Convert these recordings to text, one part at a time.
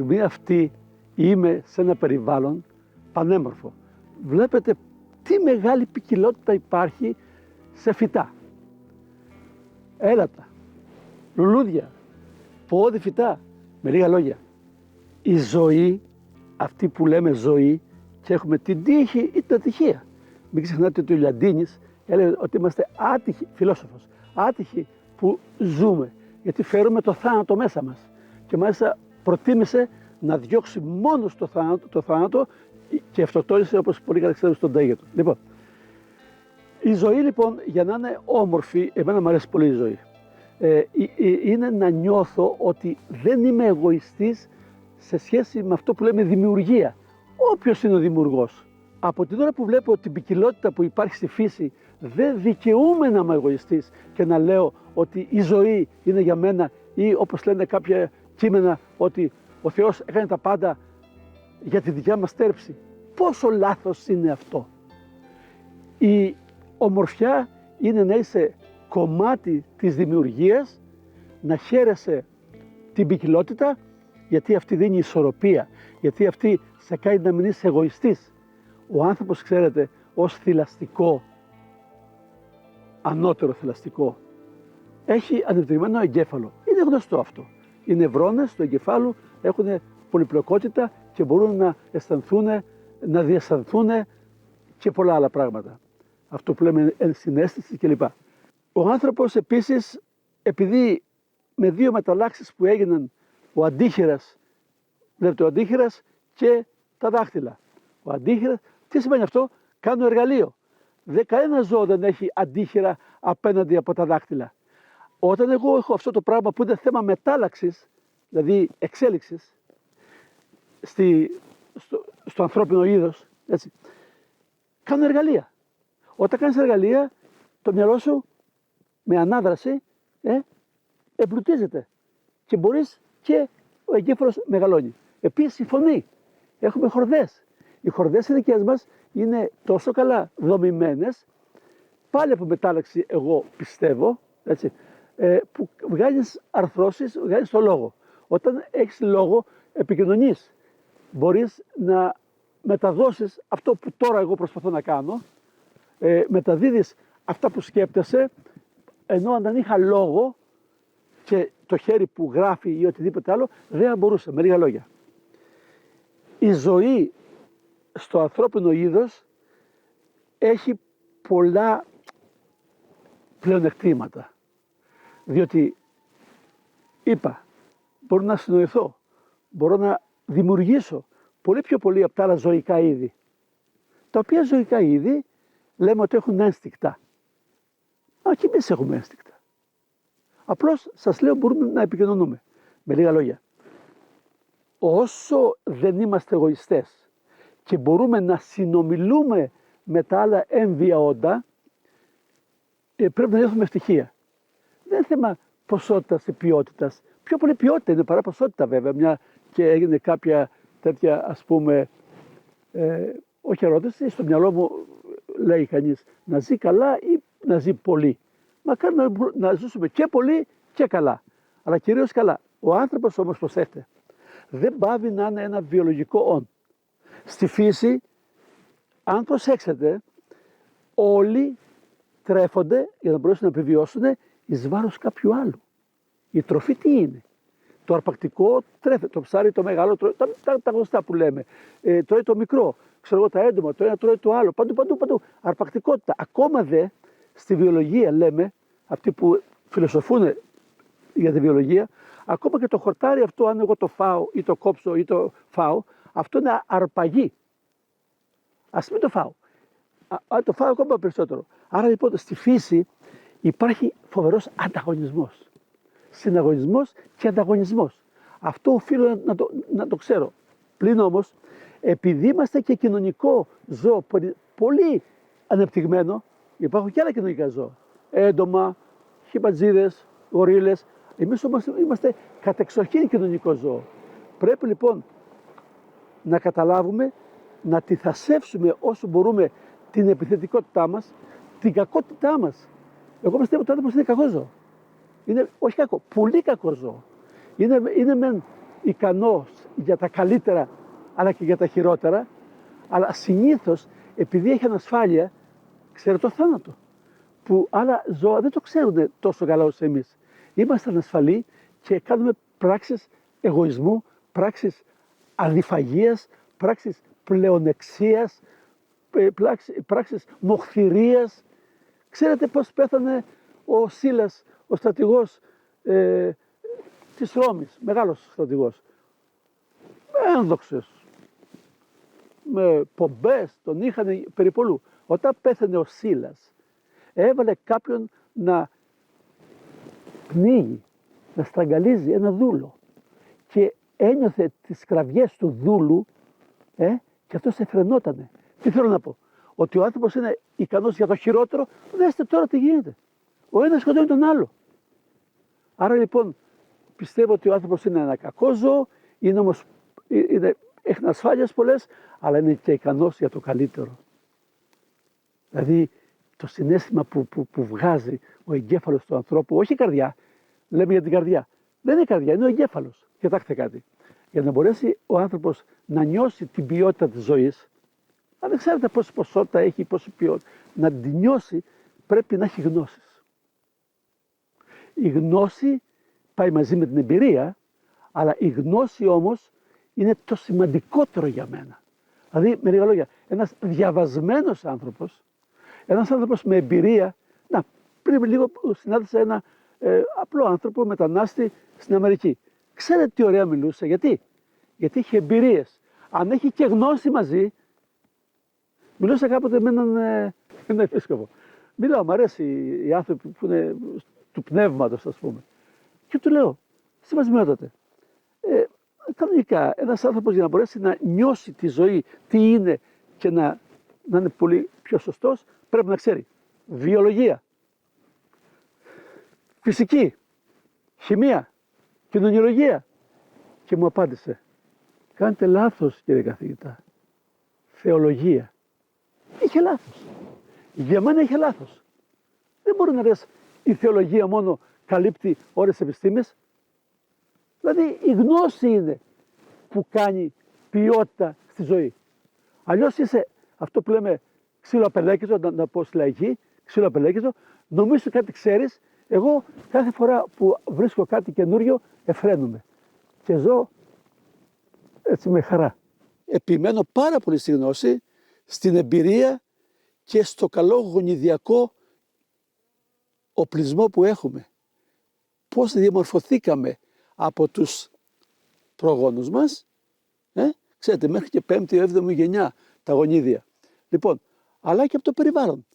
στιγμή αυτή είμαι σε ένα περιβάλλον πανέμορφο. Βλέπετε τι μεγάλη ποικιλότητα υπάρχει σε φυτά. Έλατα, λουλούδια, πόδι φυτά. Με λίγα λόγια, η ζωή, αυτή που λέμε ζωή, και έχουμε την τύχη ή την ατυχία. Μην ξεχνάτε ότι ο Λιαντίνης έλεγε ότι είμαστε άτυχοι, φιλόσοφος, άτυχοι που ζούμε, γιατί φέρουμε το θάνατο μέσα μας. Και μάλιστα προτίμησε να διώξει μόνο το θάνατο και αυτοκτόνησε, όπως πολύ καλά ξέρουμε, στον τάγιο του. Λοιπόν, η ζωή λοιπόν, για να είναι όμορφη, εμένα μου αρέσει πολύ η ζωή, είναι να νιώθω ότι δεν είμαι εγωιστής σε σχέση με αυτό που λέμε δημιουργία. Όποιος είναι ο δημιουργός. Από την ώρα που βλέπω την ποικιλότητα που υπάρχει στη φύση, δεν δικαιούμαι να είμαι εγωιστής και να λέω ότι η ζωή είναι για μένα, ή όπως λένε κάποια κείμενα ότι ο Θεός έκανε τα πάντα για τη δικιά μας στέρψη. Πόσο λάθος είναι αυτό. Η ομορφιά είναι να είσαι κομμάτι της δημιουργίας, να χαίρεσαι την ποικιλότητα, γιατί αυτή δίνει ισορροπία, γιατί αυτή σε κάνει να μην είσαι εγωιστής. Ο άνθρωπος, ξέρετε, ως θηλαστικό, ανώτερο θηλαστικό, έχει ανεπτυγμένο εγκέφαλο. Είναι γνωστό αυτό. Οι νευρώνες του εγκεφάλου έχουν πολυπλοκότητα και μπορούν να αισθανθούν, να διαισθανθούν και πολλά άλλα πράγματα. Αυτό που λέμε ενσυναίσθηση κλπ. Ο άνθρωπος επίσης, επειδή με δύο μεταλλάξεις που έγιναν, ο αντίχειρας, βλέπετε ο αντίχειρας και τα δάχτυλα. Ο αντίχειρας, τι σημαίνει αυτό? Κάνω εργαλείο. Κανένα ζώο δεν έχει αντίχειρα απέναντι από τα δάχτυλα. Όταν εγώ έχω αυτό το πράγμα που είναι θέμα μετάλλαξης, δηλαδή εξέλιξης, στο ανθρώπινο είδος, έτσι, κάνω εργαλεία. Όταν κάνεις εργαλεία, το μυαλό σου με ανάδραση εμπλουτίζεται και μπορείς και ο εγκέφαλος μεγαλώνει. Επίσης η φωνή. Έχουμε χορδές. Οι χορδές οι δικές μας είναι τόσο καλά δομημένες, πάλι από μετάλλαξη εγώ πιστεύω, έτσι, που βγάζεις αρθρώσεις, βγάζεις το λόγο. Όταν έχεις λόγο επικοινωνείς. Μπορείς να μεταδώσεις αυτό που τώρα εγώ προσπαθώ να κάνω, μεταδίδεις αυτά που σκέπτεσαι, ενώ αν δεν είχα λόγο και το χέρι που γράφει ή οτιδήποτε άλλο, δεν μπορούσα, με λίγα λόγια. Η ζωή στο ανθρώπινο είδος έχει πολλά πλεονεκτήματα. Διότι είπα, μπορώ να συνοηθώ, μπορώ να δημιουργήσω πολύ πιο πολύ από τα άλλα ζωικά είδη. Τα οποία ζωικά είδη λέμε ότι έχουν ένστικτα. Μα και εμείς έχουμε ένστικτα. Απλώς σας λέω μπορούμε να επικοινωνούμε. Με λίγα λόγια. Όσο δεν είμαστε εγωιστές και μπορούμε να συνομιλούμε με τα άλλα έμβια όντα, πρέπει να νιώθουμε ευτυχία. Δεν είναι θέμα ποσότητας ή ποιότητας. Πιο πολύ ποιότητα είναι παρά ποσότητα βέβαια. Μια και έγινε κάποια τέτοια, ας πούμε, όχι ερώτηση, στο μυαλό μου λέει κανείς να ζει καλά ή να ζει πολύ. Μακάρι να ζήσουμε και πολύ και καλά, αλλά κυρίως καλά. Ο άνθρωπος όμως, προσέχτε, δεν πάβει να είναι ένα βιολογικό όν. Στη φύση, αν προσέξετε, όλοι τρέφονται για να μπορέσουν να επιβιώσουν εις βάρος κάποιου άλλου. Η τροφή τι είναι? Το αρπακτικό τρέφεται, το ψάρι το μεγάλο, τα γνωστά που λέμε, τρώει το μικρό, ξέρω εγώ τα έντομα, το ένα τρώει το άλλο, παντού. Αρπακτικότητα. Ακόμα δε στη βιολογία λέμε, αυτοί που φιλοσοφούν για τη βιολογία, ακόμα και το χορτάρι αυτό, αν εγώ το φάω ή το κόψω ή το φάω, αυτό είναι αρπαγή. Ας μην το φάω. Αν το φάω ακόμα περισσότερο. Άρα λοιπόν στη φύση υπάρχει φοβερός ανταγωνισμός. Συναγωνισμός και ανταγωνισμός. Αυτό οφείλω να το ξέρω. Πλην όμως, επειδή είμαστε και κοινωνικό ζώο πολύ ανεπτυγμένο, υπάρχουν και άλλα κοινωνικά ζώα. Έντομα, χιμπατζίδες, γορίλες. Εμείς όμως είμαστε κατεξοχήν κοινωνικό ζώο. Πρέπει λοιπόν να καταλάβουμε, να τυθασεύσουμε όσο μπορούμε την επιθετικότητά μας, την κακότητά μας. Εγώ πιστεύω ότι ο άνθρωπος είναι κακό ζώο. Είναι, όχι κακό, πολύ κακό ζώο. Είναι μεν ικανός για τα καλύτερα αλλά και για τα χειρότερα, αλλά συνήθως επειδή έχει ανασφάλεια ξέρει το θάνατο, που άλλα ζώα δεν το ξέρουν τόσο καλά όσο εμείς. Είμαστε ανασφαλείς και κάνουμε πράξεις εγωισμού, πράξεις αδιφαγίας, πράξεις πλεονεξίας, πράξεις μοχθηρίας. Ξέρετε πώς πέθανε ο Σίλας, ο στρατηγός της Ρώμης, μεγάλος στρατηγός, ένδοξος, με πομπές, τον είχαν περιπολού. Όταν πέθανε ο Σίλας, έβαλε κάποιον να πνίγει, να στραγγαλίζει ένα δούλο και ένιωθε τις κραυγές του δούλου και αυτός εφρενότανε. Τι θέλω να πω, ότι ο άνθρωπος είναι ικανός για το χειρότερο. Δέστε τώρα τι γίνεται. Ο ένας σκοτώνει τον άλλο. Άρα λοιπόν πιστεύω ότι ο άνθρωπος είναι ένα κακό ζώο, έχει ασφάλειες πολλές, αλλά είναι και ικανός για το καλύτερο. Δηλαδή το συναίσθημα που βγάζει ο εγκέφαλος του ανθρώπου, όχι η καρδιά, λέμε για την καρδιά. Δεν είναι η καρδιά, είναι ο εγκέφαλος. Κοιτάξτε κάτι. Για να μπορέσει ο άνθρωπος να νιώσει την ποιότητα της ζωής, αν δεν ξέρετε πόση ποσότητα έχει, πόση ποιότητα, να την νιώσει πρέπει να έχει γνώσεις. Η γνώση πάει μαζί με την εμπειρία, αλλά η γνώση όμως είναι το σημαντικότερο για μένα. Δηλαδή, με λίγα λόγια, ένας διαβασμένος άνθρωπος, ένας άνθρωπος με εμπειρία, πριν λίγο συνάντησα ένα απλό άνθρωπο, μετανάστη στην Αμερική. Ξέρετε τι ωραία μιλούσε, γιατί είχε εμπειρίες. Αν έχει και γνώση μαζί, μιλούσα κάποτε με έναν επίσκοπο. Μιλάω, μου αρέσει οι άνθρωποι που είναι του πνεύματος, ας πούμε. Και του λέω, σημασμιότατε, κανονικά ένας άνθρωπος για να μπορέσει να νιώσει τη ζωή, τι είναι και να είναι πολύ πιο σωστός, πρέπει να ξέρει βιολογία, φυσική, χημεία, κοινωνιολογία. Και μου απάντησε, κάνετε λάθος κύριε καθηγητά, θεολογία. Είχε λάθος. Για μένα είχε λάθος. Δεν μπορεί να λες η θεολογία μόνο καλύπτει ώρες επιστήμες. Δηλαδή η γνώση είναι που κάνει ποιότητα στη ζωή. Αλλιώς είσαι αυτό που λέμε ξύλο απελέκυζο, να πω στη λαϊκή, ξύλο απελέκυζο, νομίζω κάτι ξέρεις. Εγώ κάθε φορά που βρίσκω κάτι καινούριο εφραίνομαι και ζω έτσι με χαρά. Επιμένω πάρα πολύ στη γνώση, στην εμπειρία και στο καλό γονιδιακό οπλισμό που έχουμε. Πώς διαμορφωθήκαμε από τους προγόνους μας, ξέρετε, μέχρι και 5η, 7η γενιά τα γονίδια. Λοιπόν, αλλά και από το περιβάλλον.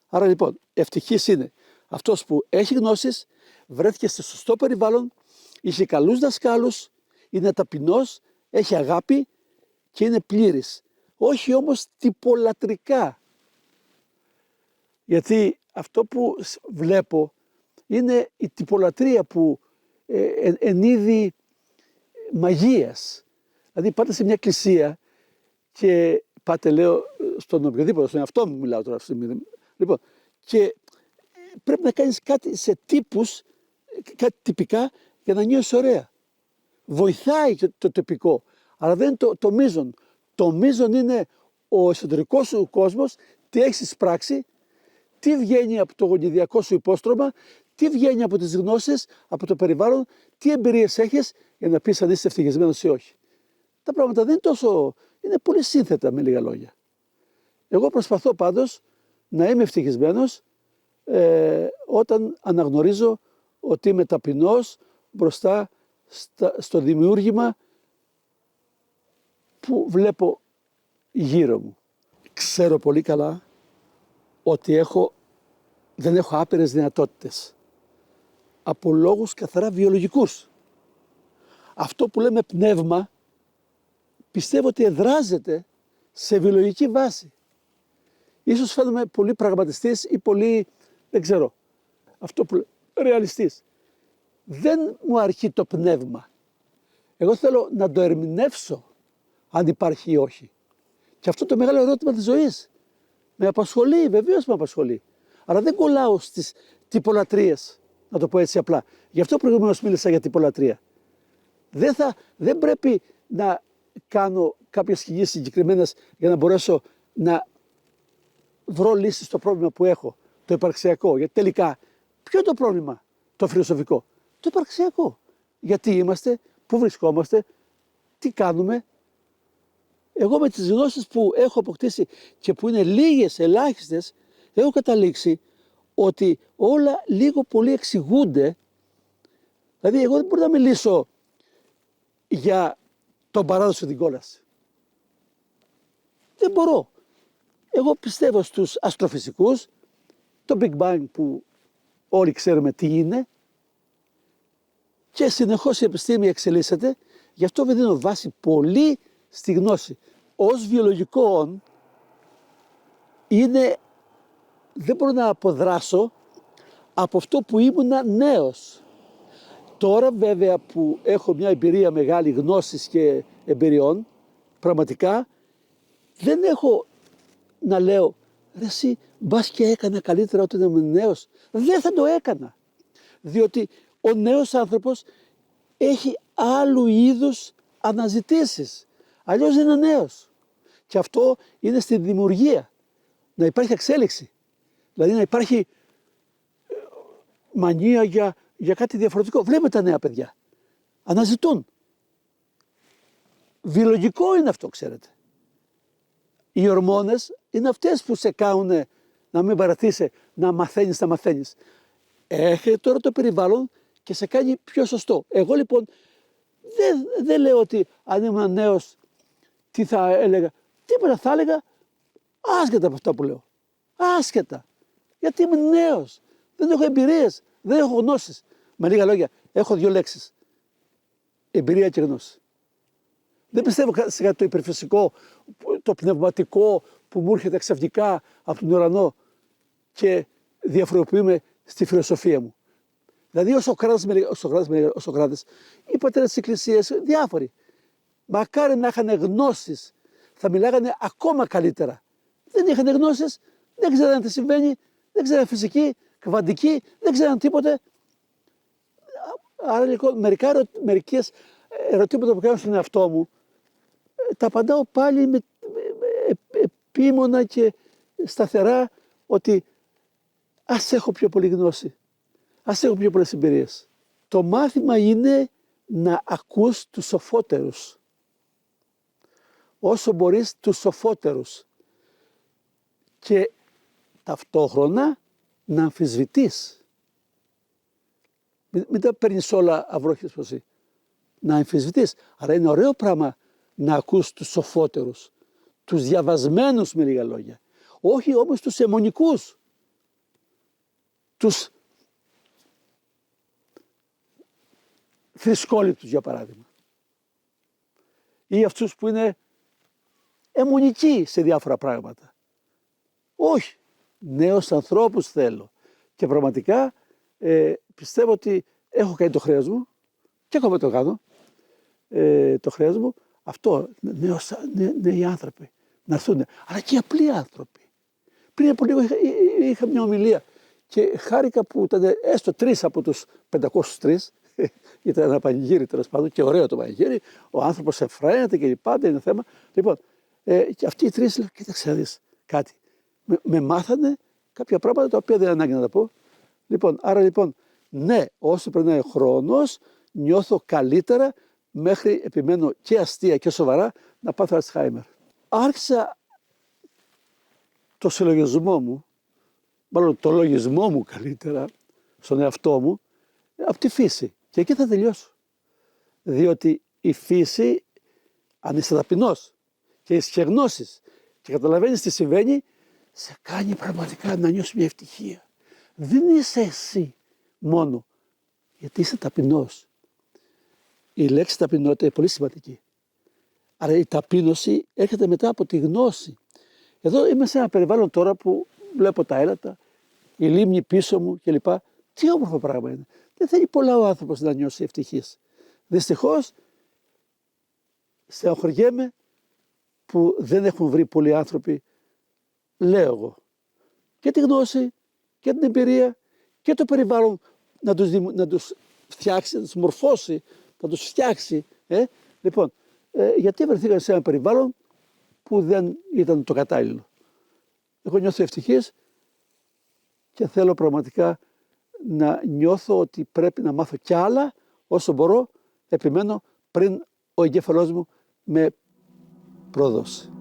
Άρα λοιπόν, ευτυχής είναι αυτός που έχει γνώσεις, βρέθηκε στο σωστό περιβάλλον, είχε καλούς δασκάλους, είναι ταπεινός, έχει αγάπη και είναι πλήρης. Όχι όμως τυπολατρικά. Γιατί αυτό που βλέπω είναι η τυπολατρεία που εν είδη μαγείας. Δηλαδή πάτε σε μια εκκλησία και πάτε, λέω, στον οποιοδήποτε, στον εαυτό μου μιλάω τώρα αυτή τη στιγμή. Λοιπόν, και πρέπει να κάνεις κάτι σε τύπους, κάτι τυπικά για να νιώσεις ωραία. Βοηθάει το τοπικό, αλλά δεν είναι το μείζον. Το μείζον είναι ο εσωτερικός σου κόσμος, τι έχεις εισπράξει, τι βγαίνει από το γονιδιακό σου υπόστρωμα, τι βγαίνει από τις γνώσεις, από το περιβάλλον, τι εμπειρίες έχεις για να πεις αν είσαι ευτυχισμένος ή όχι. Τα πράγματα δεν είναι τόσο, είναι πολύ σύνθετα με λίγα λόγια. Εγώ προσπαθώ πάντως να είμαι ευτυχισμένος όταν αναγνωρίζω ότι είμαι ταπεινός μπροστά στο δημιούργημα που βλέπω γύρω μου. Ξέρω πολύ καλά ότι δεν έχω άπειρες δυνατότητες. Από λόγους καθαρά βιολογικούς. Αυτό που λέμε πνεύμα, πιστεύω ότι εδράζεται σε βιολογική βάση. Ίσως φαίνομαι πολύ πραγματιστής ή πολύ, δεν ξέρω, αυτό που ρεαλιστής. Δεν μου αρκεί το πνεύμα. Εγώ θέλω να το ερμηνεύσω, αν υπάρχει ή όχι. Και αυτό το μεγάλο ερώτημα της ζωής. Με απασχολεί, βεβαίως με απασχολεί. Αλλά δεν κολλάω στις τυπολατρίες, να το πω έτσι απλά. Γι' αυτό προηγουμένως μίλησα για τυπολατρία. Δεν πρέπει να κάνω κάποιες κινήσεις συγκεκριμένες για να μπορέσω να βρω λύσεις στο πρόβλημα που έχω, το υπαρξιακό. Γιατί τελικά, ποιο είναι το πρόβλημα, το φιλοσοφικό? Το υπαρξιακό. Γιατί είμαστε, πού βρισκόμαστε, τι κάνουμε. Εγώ με τις γνώσεις που έχω αποκτήσει και που είναι λίγες, ελάχιστες, έχω καταλήξει ότι όλα λίγο πολύ εξηγούνται. Δηλαδή, εγώ δεν μπορώ να μιλήσω για τον παράδοσο την κόλαση. Δεν μπορώ. Εγώ πιστεύω στους αστροφυσικούς, το Big Bang που όλοι ξέρουμε τι είναι, και συνεχώς η επιστήμη εξελίσσεται, γι' αυτό δεν δίνω βάση πολύ στη γνώση. Ως βιολογικό δεν μπορώ να αποδράσω από αυτό που ήμουνα νέος. Τώρα βέβαια που έχω μια εμπειρία μεγάλη γνώσης και εμπειριών, πραγματικά δεν έχω να λέω ρε εσύ μπας και έκανα καλύτερα όταν ήμουν νέος. Δεν θα το έκανα. Διότι ο νέος άνθρωπος έχει άλλου είδους αναζητήσεις. Αλλιώς δεν είναι νέος. Και αυτό είναι στη δημιουργία. Να υπάρχει εξέλιξη. Δηλαδή να υπάρχει μανία για κάτι διαφορετικό. Βλέπετε τα νέα παιδιά. Αναζητούν. Βιολογικό είναι αυτό, ξέρετε. Οι ορμόνες είναι αυτές που σε κάνουν να μην παρατήσει, να μαθαίνεις. Έρχεται τώρα το περιβάλλον και σε κάνει πιο σωστό. Εγώ λοιπόν δεν λέω ότι αν ήμουν νέος τι θα έλεγα. Τίποτα, θα έλεγα άσχετα από αυτά που λέω. Άσχετα. Γιατί είμαι νέος. Δεν έχω εμπειρίες, δεν έχω γνώσεις. Με λίγα λόγια, έχω 2 λέξεις. Εμπειρία και γνώση. Δεν πιστεύω σε κάτι το υπερφυσικό, το πνευματικό που μου έρχεται ξαφνικά από τον ουρανό και διαφοροποιούμε στη φιλοσοφία μου. Δηλαδή ο Σοκράτης, οι πατέρες της Εκκλησίας, διάφοροι. Μακάρι να είχαν γνώσεις, θα μιλάγανε ακόμα καλύτερα. Δεν είχαν γνώσεις, δεν ξέραν τι συμβαίνει, δεν ξέραν φυσική, κβαντική, δεν ξέραν τίποτε. Άρα λοιπόν μερικές ερωτήματα που κάνω στον εαυτό μου, τα απαντάω πάλι με επίμονα και σταθερά ότι ας έχω πιο πολύ γνώση, ας έχω πιο πολλές εμπειρίες. Το μάθημα είναι να ακούς τους σοφότερους. Όσο μπορείς τους σοφότερους. Και ταυτόχρονα να αμφισβητείς. Μην τα παίρνεις όλα αυρόχειες πως εσύ. Να αμφισβητείς. Άρα είναι ωραίο πράγμα να ακούς τους σοφότερους. Τους διαβασμένους με λίγα λόγια. Όχι όμως τους αιμονικούς. Τους θρησκόληπτους για παράδειγμα. Ή αυτούς που είναι αιμονικοί σε διάφορα πράγματα. Όχι. Νέους ανθρώπους θέλω. Και πραγματικά πιστεύω ότι έχω κάνει το χρέος μου και ακόμα το κάνω. Το χρέος μου αυτό, νέοι άνθρωποι να έρθουν. Αλλά και απλοί άνθρωποι. Πριν από λίγο είχα μια ομιλία και χάρηκα που ήταν έστω 3 από τους 503. Ήταν ένα πανηγύρι τέλος πάντων και ωραίο το πανηγύρι. Ο άνθρωπος εφραίνεται και πάντα είναι θέμα. Λοιπόν, και αυτοί οι 3 λέω, κοίταξε να δεις κάτι. Με μάθανε κάποια πράγματα τα οποία δεν ανάγκη να τα πω. Λοιπόν, άρα λοιπόν, ναι, όσο περνάει ο χρόνος, νιώθω καλύτερα μέχρι επιμένω και αστεία και σοβαρά να πάθω Αλτσχάιμερ. Άρχισα το συλλογισμό μου, μάλλον το λογισμό μου καλύτερα, στον εαυτό μου, από τη φύση. Και εκεί θα τελειώσω. Διότι η φύση, αν είσαι ταπεινός και είσαι γνώσεις και καταλαβαίνεις τι συμβαίνει, σε κάνει πραγματικά να νιώσεις μια ευτυχία. Δεν είσαι εσύ μόνο, γιατί είσαι ταπεινός. Η λέξη ταπεινότητα είναι πολύ σημαντική. Άρα η ταπείνωση έρχεται μετά από τη γνώση. Εδώ είμαι σε ένα περιβάλλον τώρα που βλέπω τα έλατα, η λίμνη πίσω μου κλπ. Τι όμορφο πράγμα είναι. Δεν θέλει πολλά ο άνθρωπος να νιώσει ευτυχής. Δυστυχώς στεναχωριέμαι που δεν έχουν βρει πολλοί άνθρωποι, λέω εγώ, και τη γνώση και την εμπειρία και το περιβάλλον να τους φτιάξει, να τους μορφώσει, να τους φτιάξει. Λοιπόν, γιατί βρεθήκα σε ένα περιβάλλον που δεν ήταν το κατάλληλο. Εγώ νιώθω ευτυχής και θέλω πραγματικά να νιώθω ότι πρέπει να μάθω κι άλλα όσο μπορώ, επιμένω, πριν ο εγκέφαλός μου με προδώσει.